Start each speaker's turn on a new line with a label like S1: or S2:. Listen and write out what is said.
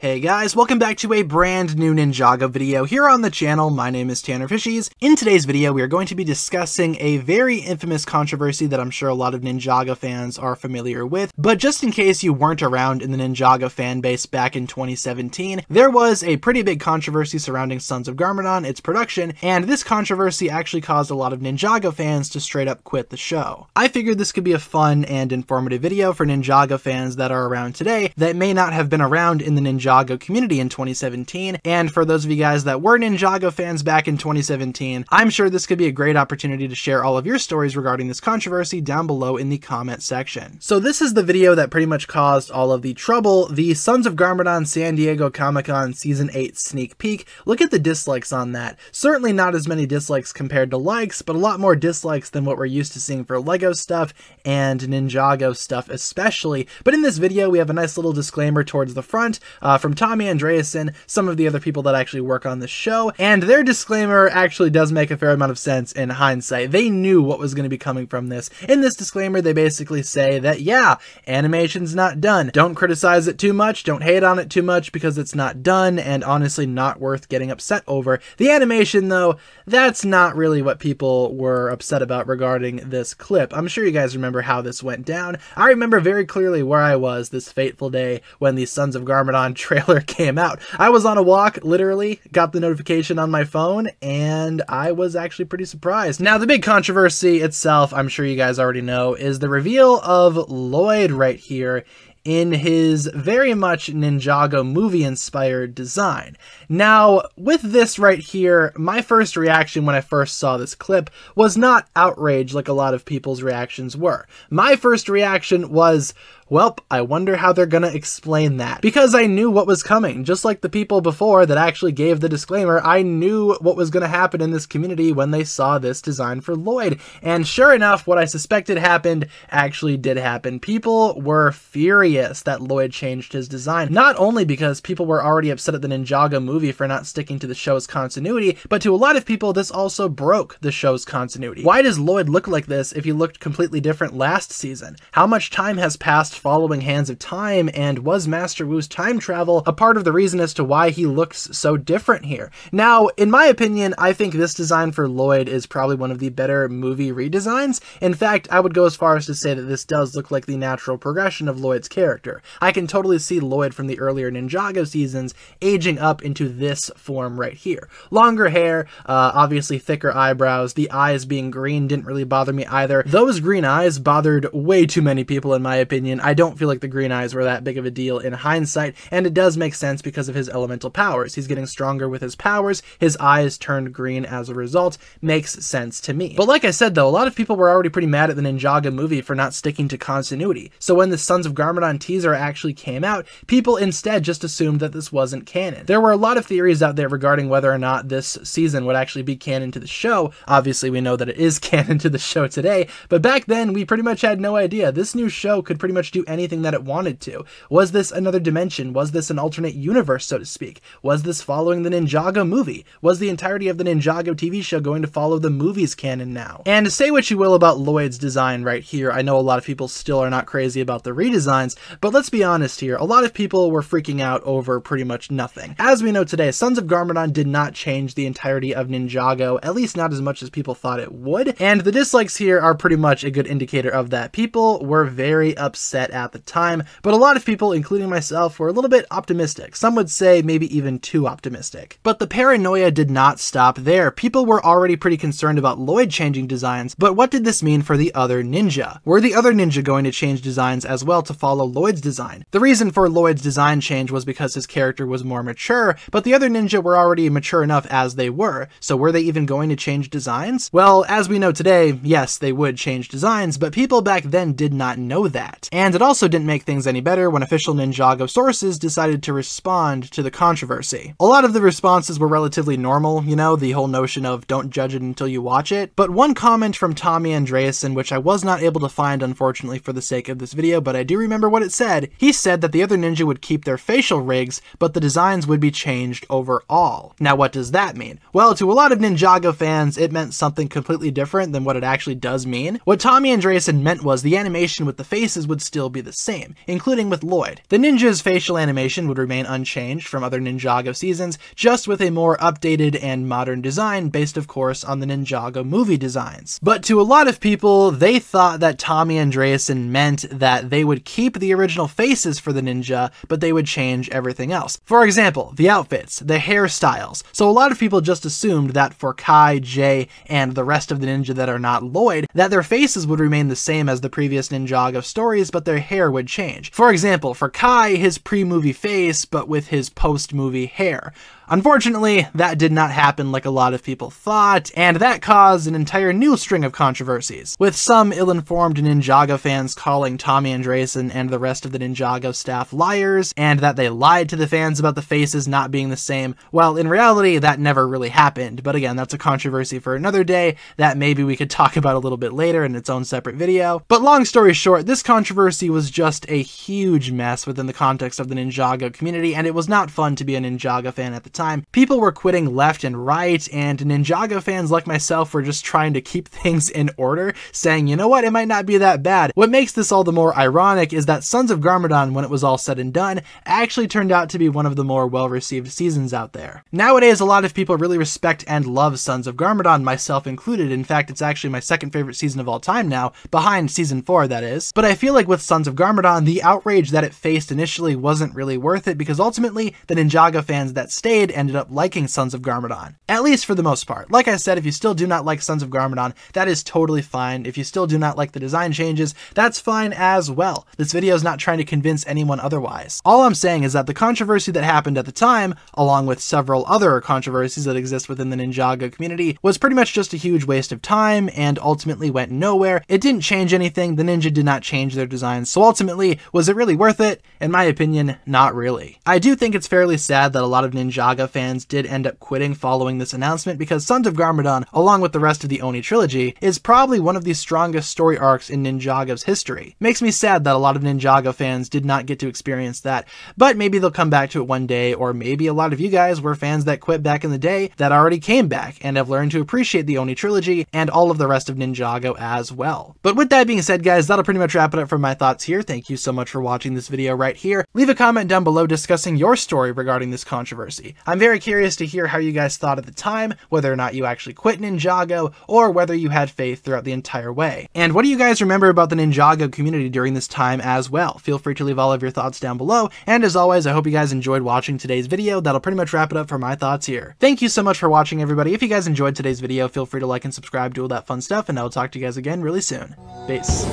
S1: Hey guys, welcome back to a brand new Ninjago video here on the channel. My name is TannerFishies. In today's video, we are going to be discussing a very infamous controversy that I'm sure a lot of Ninjago fans are familiar with. But just in case you weren't around in the Ninjago fan base back in 2017, there was a pretty big controversy surrounding Sons of Garmadon, its production, and this controversy actually caused a lot of Ninjago fans to straight up quit the show. I figured this could be a fun and informative video for Ninjago fans that are around today that may not have been around in the Ninjago community in 2017, and for those of you guys that were Ninjago fans back in 2017, I'm sure this could be a great opportunity to share all of your stories regarding this controversy down below in the comment section. So this is the video that pretty much caused all of the trouble, the Sons of Garmadon San Diego Comic-Con Season 8 sneak peek. Look at the dislikes on that. Certainly not as many dislikes compared to likes, but a lot more dislikes than what we're used to seeing for LEGO stuff and Ninjago stuff especially. But in this video, we have a nice little disclaimer towards the front from Tommy Andreasen, some of the other people that actually work on this show, and their disclaimer actually does make a fair amount of sense in hindsight. They knew what was going to be coming from this. In this disclaimer, they basically say that, yeah, animation's not done. Don't criticize it too much, don't hate on it too much because it's not done, and honestly not worth getting upset over. The animation, though, that's not really what people were upset about regarding this clip. I'm sure you guys remember how this went down. I remember very clearly where I was this fateful day when the Sons of Garmadon trailer came out. I was on a walk, literally, got the notification on my phone, and I was actually pretty surprised. Now, the big controversy itself, I'm sure you guys already know, is the reveal of Lloyd right here in his very much Ninjago movie-inspired design. Now, with this right here, my first reaction when I first saw this clip was not outrage like a lot of people's reactions were. My first reaction was, well, I wonder how they're gonna explain that. Because I knew what was coming. Just like the people before that actually gave the disclaimer, I knew what was gonna happen in this community when they saw this design for Lloyd. And sure enough, what I suspected happened actually did happen. People were furious that Lloyd changed his design. Not only because people were already upset at the Ninjago movie for not sticking to the show's continuity, but to a lot of people, this also broke the show's continuity. Why does Lloyd look like this if he looked completely different last season? How much time has passed following Hands of Time, and was Master Wu's time travel a part of the reason as to why he looks so different here? Now, in my opinion, I think this design for Lloyd is probably one of the better movie redesigns. In fact, I would go as far as to say that this does look like the natural progression of Lloyd's character. I can totally see Lloyd from the earlier Ninjago seasons aging up into this form right here. Longer hair, obviously thicker eyebrows, the eyes being green didn't really bother me either. Those green eyes bothered way too many people in my opinion. I don't feel like the green eyes were that big of a deal in hindsight, and it does make sense because of his elemental powers. He's getting stronger with his powers, his eyes turned green as a result. Makes sense to me. But like I said though, a lot of people were already pretty mad at the Ninjago movie for not sticking to continuity. So when the Sons of Garmadon teaser actually came out, people instead just assumed that this wasn't canon. There were a lot of theories out there regarding whether or not this season would actually be canon to the show. Obviously we know that it is canon to the show today, but back then we pretty much had no idea. This new show could pretty much do anything that it wanted to. Was this another dimension? Was this an alternate universe, so to speak? Was this following the Ninjago movie? Was the entirety of the Ninjago TV show going to follow the movie's canon now? And say what you will about Lloyd's design right here, I know a lot of people still are not crazy about the redesigns, but let's be honest here, a lot of people were freaking out over pretty much nothing. As we know today, Sons of Garmadon did not change the entirety of Ninjago, at least not as much as people thought it would, and the dislikes here are pretty much a good indicator of that. People were very upset at the time, but a lot of people, including myself, were a little bit optimistic. Some would say maybe even too optimistic. But the paranoia did not stop there. People were already pretty concerned about Lloyd changing designs, but what did this mean for the other ninja? Were the other ninja going to change designs as well to follow Lloyd's design? The reason for Lloyd's design change was because his character was more mature, but the other ninja were already mature enough as they were, so were they even going to change designs? Well, as we know today, yes, they would change designs, but people back then did not know that. And it also didn't make things any better when official Ninjago sources decided to respond to the controversy. A lot of the responses were relatively normal, you know, the whole notion of don't judge it until you watch it, but one comment from Tommy Andreasen, which I was not able to find unfortunately for the sake of this video, but I do remember what it said. He said that the other ninja would keep their facial rigs, but the designs would be changed overall. Now what does that mean? Well, to a lot of Ninjago fans, it meant something completely different than what it actually does mean. What Tommy Andreasen meant was the animation with the faces would still still be the same, including with Lloyd. The ninja's facial animation would remain unchanged from other Ninjago seasons, just with a more updated and modern design based of course on the Ninjago movie designs. But to a lot of people, they thought that Tommy Andreasen meant that they would keep the original faces for the ninja, but they would change everything else. For example, the outfits, the hairstyles. So a lot of people just assumed that for Kai, Jay, and the rest of the ninja that are not Lloyd, that their faces would remain the same as the previous Ninjago stories, but their hair would change. For example, for Kai, his pre-movie face, but with his post-movie hair. Unfortunately, that did not happen like a lot of people thought, and that caused an entire new string of controversies, with some ill-informed Ninjago fans calling Tommy Andreasen and the rest of the Ninjago staff liars, and that they lied to the fans about the faces not being the same. Well, in reality, that never really happened, but again, that's a controversy for another day that maybe we could talk about a little bit later in its own separate video. But long story short, this controversy was just a huge mess within the context of the Ninjago community, and it was not fun to be a Ninjago fan at the time. People were quitting left and right, and Ninjago fans like myself were just trying to keep things in order, saying, you know what, it might not be that bad. What makes this all the more ironic is that Sons of Garmadon, when it was all said and done, actually turned out to be one of the more well-received seasons out there. Nowadays, a lot of people really respect and love Sons of Garmadon, myself included. In fact, it's actually my second favorite season of all time now, behind season 4, that is. But I feel like with Sons of Garmadon, the outrage that it faced initially wasn't really worth it, because ultimately, the Ninjago fans that stayed ended up liking Sons of Garmadon. At least for the most part. Like I said, if you still do not like Sons of Garmadon, that is totally fine. If you still do not like the design changes, that's fine as well. This video is not trying to convince anyone otherwise. All I'm saying is that the controversy that happened at the time, along with several other controversies that exist within the Ninjago community, was pretty much just a huge waste of time and ultimately went nowhere. It didn't change anything. The ninja did not change their designs. So ultimately, was it really worth it? In my opinion, not really. I do think it's fairly sad that a lot of Ninjago fans did end up quitting following this announcement, because Sons of Garmadon, along with the rest of the Oni trilogy, is probably one of the strongest story arcs in Ninjago's history. Makes me sad that a lot of Ninjago fans did not get to experience that, but maybe they'll come back to it one day, or maybe a lot of you guys were fans that quit back in the day that already came back and have learned to appreciate the Oni trilogy and all of the rest of Ninjago as well. But with that being said, guys, that'll pretty much wrap it up for my thoughts here. Thank you so much for watching this video right here. Leave a comment down below discussing your story regarding this controversy. I'm very curious to hear how you guys thought at the time, whether or not you actually quit Ninjago, or whether you had faith throughout the entire way. And what do you guys remember about the Ninjago community during this time as well? Feel free to leave all of your thoughts down below, and as always, I hope you guys enjoyed watching today's video. That'll pretty much wrap it up for my thoughts here. Thank you so much for watching, everybody. If you guys enjoyed today's video, feel free to like and subscribe, do all that fun stuff, and I will talk to you guys again really soon. Peace.